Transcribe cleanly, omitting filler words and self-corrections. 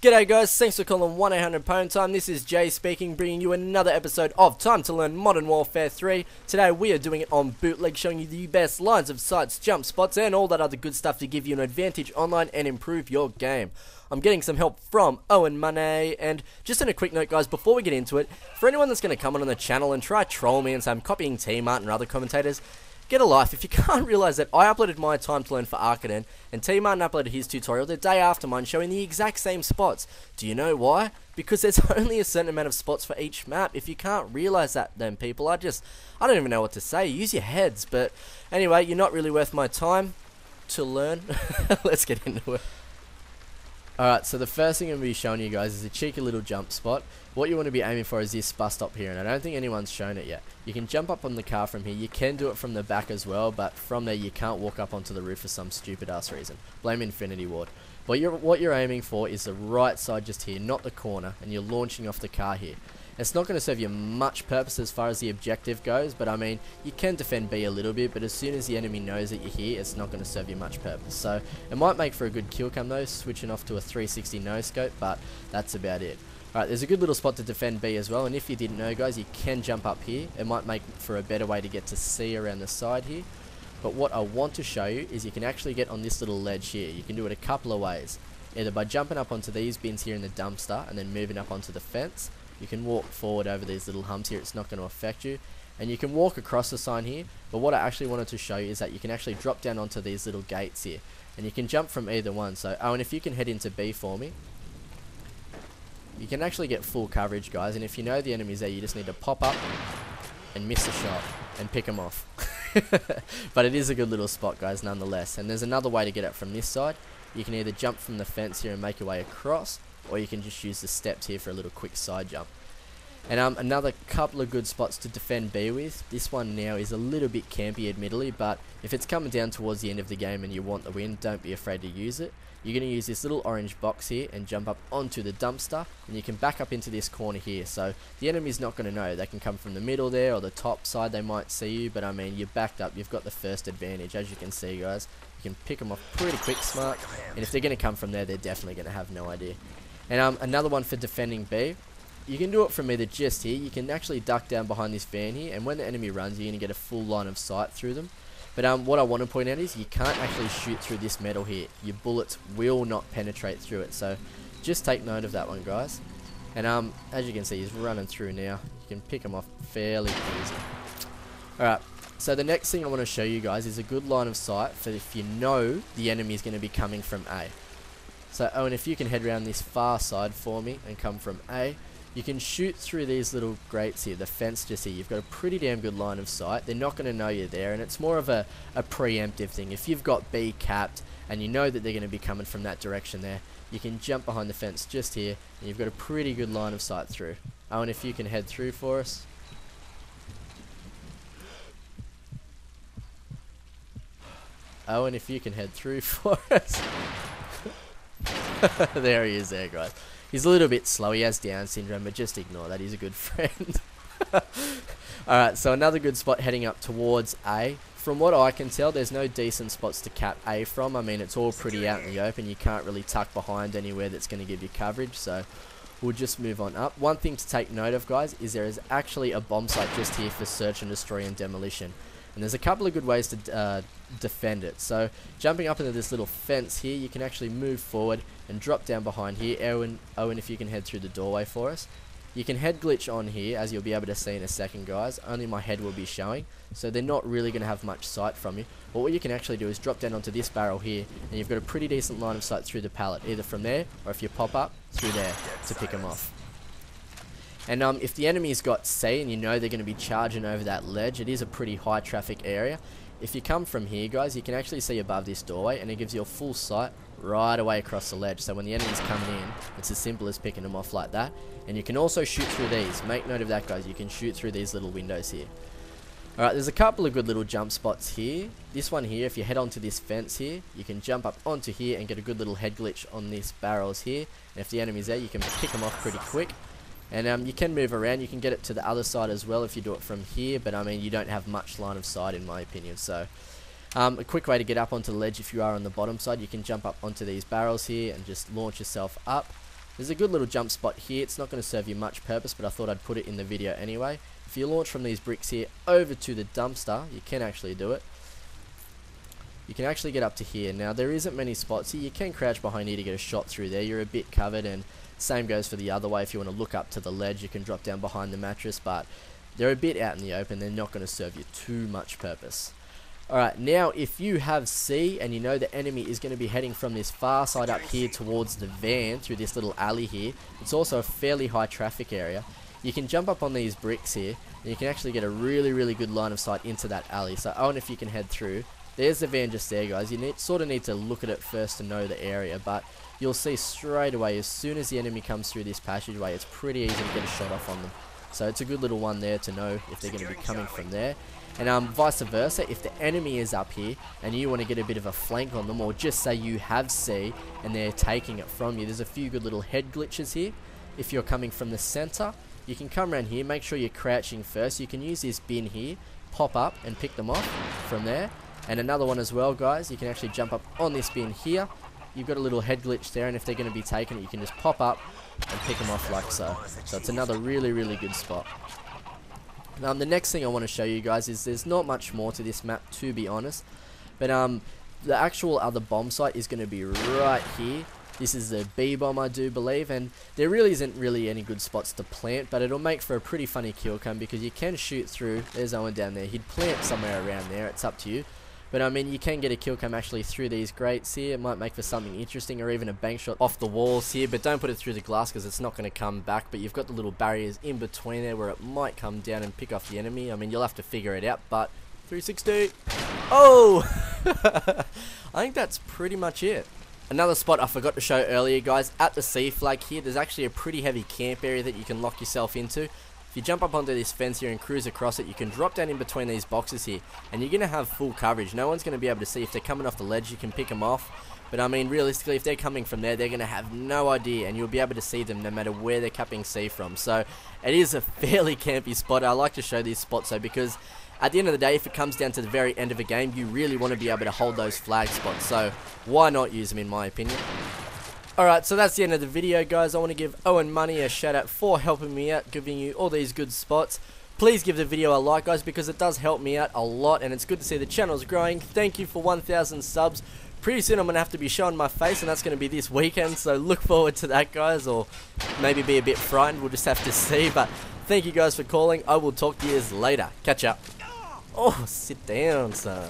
G'day guys, thanks for calling 1-800-PWN time. This is Jay speaking, bringing you another episode of Time to Learn Modern Warfare 3. Today we are doing it on bootleg, showing you the best lines of sights, jump spots, and all that other good stuff to give you an advantage online and improve your game. I'm getting some help from Owen Money, and just in a quick note guys, before we get into it, for anyone that's going to come on the channel and try troll me and say I'm copying T-Mart and other commentators, get a life. If you can't realise that I uploaded my Time to Learn for Arkaden, and T-Martin uploaded his tutorial the day after mine showing the exact same spots. Do you know why? Because there's only a certain amount of spots for each map. If you can't realise that then people, I don't even know what to say. Use your heads. But anyway, you're not really worth my time to learn. Let's get into it. Alright, so the first thing I'm going to be showing you guys is a cheeky little jump spot. What you want to be aiming for is this bus stop here, and I don't think anyone's shown it yet. You can jump up on the car from here. You can do it from the back as well, but from there you can't walk up onto the roof for some stupid ass reason. Blame Infinity Ward. But what you're aiming for is the right side just here, not the corner, and you're launching off the car here. It's not going to serve you much purpose as far as the objective goes, but I mean, you can defend B a little bit, but as soon as the enemy knows that you're here, it's not going to serve you much purpose. So, it might make for a good kill cam though, switching off to a 360 no-scope, but that's about it. Alright, there's a good little spot to defend B as well, and if you didn't know guys, you can jump up here. It might make for a better way to get to C around the side here. But what I want to show you is you can actually get on this little ledge here. You can do it a couple of ways. Either by jumping up onto these bins here in the dumpster, and then moving up onto the fence. You can walk forward over these little humps here, it's not going to affect you. And you can walk across the sign here, but what I actually wanted to show you is that you can actually drop down onto these little gates here. And you can jump from either one, so Owen, if you can head into B for me. You can actually get full coverage guys, and if you know the enemy's there, you just need to pop up and miss a shot and pick them off. But it is a good little spot guys nonetheless. And there's another way to get it from this side. You can either jump from the fence here and make your way across, or you can just use the steps here for a little quick side jump. And another couple of good spots to defend B with. This one now is a little bit campy admittedly, but if it's coming down towards the end of the game and you want the win, don't be afraid to use it. You're going to use this little orange box here and jump up onto the dumpster, and you can back up into this corner here, so the enemy's not going to know. They can come from the middle there or the top side, they might see you, but I mean you're backed up, you've got the first advantage. As you can see guys, you can pick them off pretty quick smart, and if they're going to come from there, they're definitely going to have no idea. And another one for defending B, you can do it from either just here. You can actually duck down behind this van here, and when the enemy runs, you're going to get a full line of sight through them. But what I want to point out is you can't actually shoot through this metal here. Your bullets will not penetrate through it, so just take note of that one guys. And as you can see, he's running through now. You can pick him off fairly easy. Alright, so the next thing I want to show you guys is a good line of sight for if you know the enemy is going to be coming from A. So Owen, if you can head around this far side for me and come from A, you can shoot through these little grates here, the fence just here. You've got a pretty damn good line of sight. They're not going to know you're there, and it's more of a preemptive thing. If you've got B capped and you know that they're going to be coming from that direction there, you can jump behind the fence just here, and you've got a pretty good line of sight through. Owen, if you can head through for us. Owen, if you can head through for us. There he is there guys. He's a little bit slow, he has Down syndrome, but just ignore that, he's a good friend. Alright, so another good spot heading up towards A. From what I can tell, there's no decent spots to cap A from. I mean, it's all pretty out in the open, you can't really tuck behind anywhere that's going to give you coverage, so we'll just move on up. One thing to take note of guys, is there is actually a bomb site just here for search and destroy and demolition. And there's a couple of good ways to defend it. So jumping up into this little fence here, you can actually move forward and drop down behind here. Owen, if you can head through the doorway for us. You can head glitch on here, as you'll be able to see in a second guys. Only my head will be showing, so they're not really going to have much sight from you. But what you can actually do is drop down onto this barrel here, and you've got a pretty decent line of sight through the pallet, either from there, or if you pop up, through there, to pick them off. And if the enemy's got C and you know they're going to be charging over that ledge, it is a pretty high traffic area. If you come from here guys, you can actually see above this doorway, and it gives you a full sight right away across the ledge. So when the enemy's coming in, it's as simple as picking them off like that. And you can also shoot through these. Make note of that guys, you can shoot through these little windows here. Alright, there's a couple of good little jump spots here. This one here, if you head onto this fence here, you can jump up onto here and get a good little head glitch on these barrels here. And if the enemy's there, you can pick them off pretty quick. And you can move around, you can get it to the other side as well if you do it from here, but I mean you don't have much line of sight in my opinion. So a quick way to get up onto the ledge if you are on the bottom side, you can jump up onto these barrels here and just launch yourself up. There's a good little jump spot here. It's not going to serve you much purpose, but I thought I'd put it in the video anyway. If you launch from these bricks here over to the dumpster, you can actually do it. You can actually get up to here. Now there isn't many spots here. You can crouch behind here to get a shot through there. You're a bit covered, and same goes for the other way. If you want to look up to the ledge, you can drop down behind the mattress, but they're a bit out in the open. They're not going to serve you too much purpose. Alright, now if you have C and you know the enemy is going to be heading from this far side up here towards the van through this little alley here, it's also a fairly high traffic area. You can jump up on these bricks here and you can actually get a really good line of sight into that alley. So Owen, if you can head through, there's the van just there, guys. You sort of need to look at it first to know the area, but you'll see straight away as soon as the enemy comes through this passageway, it's pretty easy to get a shot off on them. So it's a good little one there to know if they're going to be coming from there. And vice versa, if the enemy is up here and you want to get a bit of a flank on them, or just say you have C and they're taking it from you, there's a few good little head glitches here. If you're coming from the center, you can come around here, make sure you're crouching first. You can use this bin here, pop up and pick them off from there. And another one as well, guys, you can actually jump up on this bin here. You've got a little head glitch there, and if they're going to be taking it, you can just pop up and pick them off like so. So it's another really good spot. The next thing I want to show you guys is there's not much more to this map, to be honest, but the actual other bomb site is going to be right here. This is the B bomb, I do believe, and there really isn't any good spots to plant, but it'll make for a pretty funny kill cam because you can shoot through. There's Owen down there. He'd plant somewhere around there. It's up to you. But I mean, you can get a kill cam actually through these grates here. It might make for something interesting, or even a bank shot off the walls here. But don't put it through the glass because it's not going to come back. But you've got the little barriers in between there where it might come down and pick off the enemy. I mean, you'll have to figure it out. But 360. Oh! I think that's pretty much it. Another spot I forgot to show earlier, guys. At the C flag here, there's actually a pretty heavy camp area that you can lock yourself into. If you jump up onto this fence here and cruise across it, you can drop down in between these boxes here, and you're going to have full coverage. No one's going to be able to see. If they're coming off the ledge, you can pick them off. But I mean, realistically, if they're coming from there, they're going to have no idea, and you'll be able to see them no matter where they're capping C from. So it is a fairly campy spot. I like to show these spots though, because at the end of the day, if it comes down to the very end of a game, you really want to be able to hold those flag spots. So why not use them, in my opinion? Alright, so that's the end of the video, guys. I want to give Owen Money a shout out for helping me out, giving you all these good spots. Please give the video a like, guys, because it does help me out a lot, and it's good to see the channel's growing. Thank you for 1,000 subs. Pretty soon I'm going to have to be showing my face, and that's going to be this weekend, so look forward to that, guys, or maybe be a bit frightened. We'll just have to see, but thank you guys for calling. I will talk to you later. Catch up. Oh, sit down, son.